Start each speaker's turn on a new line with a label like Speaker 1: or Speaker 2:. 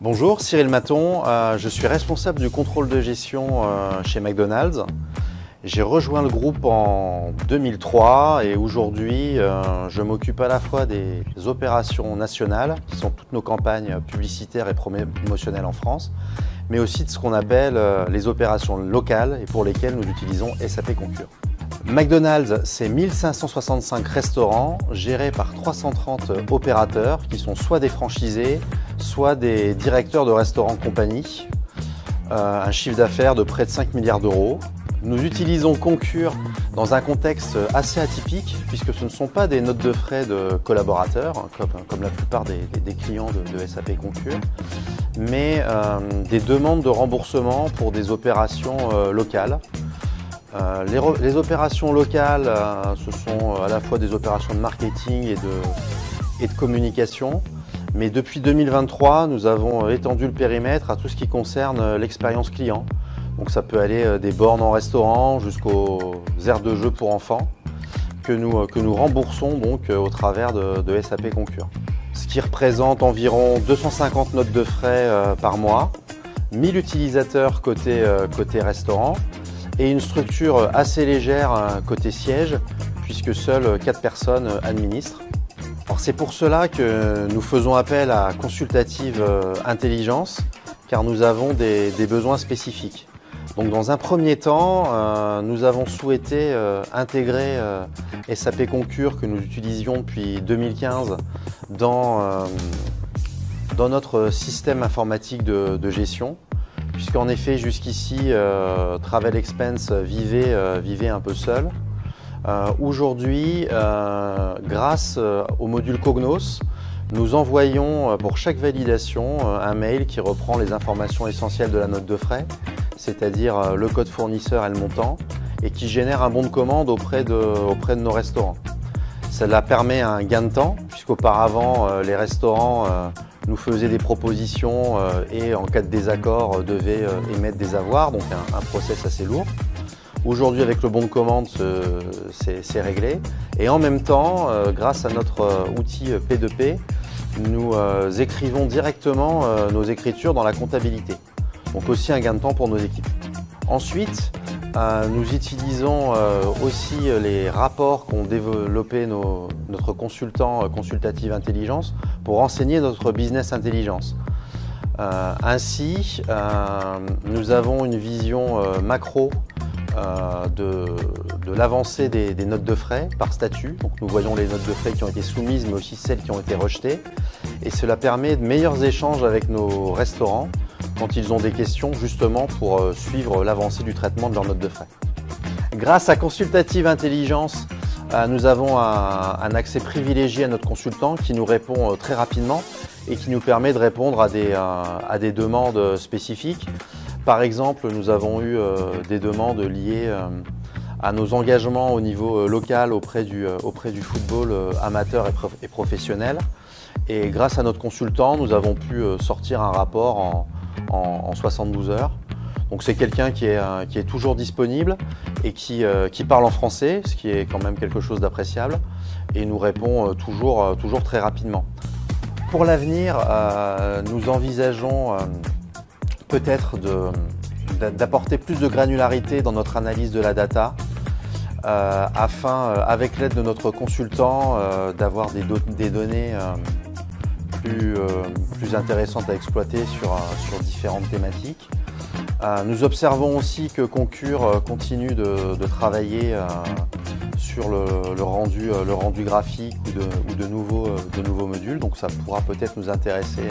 Speaker 1: Bonjour, Cyril Maton, je suis responsable du contrôle de gestion chez McDonald's. J'ai rejoint le groupe en 2003 et aujourd'hui je m'occupe à la fois des opérations nationales, qui sont toutes nos campagnes publicitaires et promotionnelles en France, mais aussi de ce qu'on appelle les opérations locales et pour lesquelles nous utilisons SAP Concur. McDonald's, c'est 1565 restaurants gérés par 330 opérateurs qui sont soit des franchisés, soit des directeurs de restaurants compagnie, un chiffre d'affaires de près de 5 milliards d'euros. Nous utilisons Concur dans un contexte assez atypique puisque ce ne sont pas des notes de frais de collaborateurs, comme la plupart des clients de SAP Concur, mais des demandes de remboursement pour des opérations locales. Les opérations locales, ce sont à la fois des opérations de marketing et de communication. Mais depuis 2023, nous avons étendu le périmètre à tout ce qui concerne l'expérience client. Donc ça peut aller des bornes en restaurant jusqu'aux aires de jeux pour enfants que nous remboursons donc au travers de SAP Concur. Ce qui représente environ 250 notes de frais par mois, 1000 utilisateurs côté restaurant et une structure assez légère côté siège puisque seules 4 personnes administrent. C'est pour cela que nous faisons appel à Consultative Intelligence car nous avons des besoins spécifiques. Donc dans un premier temps, nous avons souhaité intégrer SAP Concur que nous utilisions depuis 2015 dans notre système informatique de gestion. Puisqu'en effet, jusqu'ici, Travel Expense vivait un peu seul. Aujourd'hui, grâce au module Cognos, nous envoyons pour chaque validation un mail qui reprend les informations essentielles de la note de frais, c'est-à-dire le code fournisseur et le montant, et qui génère un bon de commande auprès de nos restaurants. Cela permet un gain de temps, puisqu'auparavant, les restaurants nous faisaient des propositions et en cas de désaccord devaient émettre des avoirs, donc un process assez lourd. Aujourd'hui, avec le bon de commande, c'est réglé. Et en même temps, grâce à notre outil P2P, nous écrivons directement nos écritures dans la comptabilité. Donc aussi un gain de temps pour nos équipes. Ensuite, nous utilisons aussi les rapports qu'ont développés notre consultant Consultative Intelligence pour renseigner notre business intelligence. Ainsi, nous avons une vision macro de l'avancée des notes de frais par statut. Donc nous voyons les notes de frais qui ont été soumises mais aussi celles qui ont été rejetées. Et cela permet de meilleurs échanges avec nos restaurants quand ils ont des questions justement pour suivre l'avancée du traitement de leurs notes de frais. Grâce à Consultative Intelligence, nous avons un accès privilégié à notre consultant qui nous répond très rapidement et qui nous permet de répondre à des demandes spécifiques. Par exemple, nous avons eu des demandes liées à nos engagements au niveau local auprès du football amateur et professionnel. Et grâce à notre consultant, nous avons pu sortir un rapport en 72 heures. Donc c'est quelqu'un qui est toujours disponible et qui parle en français, ce qui est quand même quelque chose d'appréciable, et nous répond toujours très rapidement. Pour l'avenir, nous envisageons peut-être d'apporter plus de granularité dans notre analyse de la data afin, avec l'aide de notre consultant, d'avoir des données plus intéressantes à exploiter sur différentes thématiques. Nous observons aussi que Concur continue de travailler sur le rendu graphique ou de nouveaux modules, donc ça pourra peut-être nous intéresser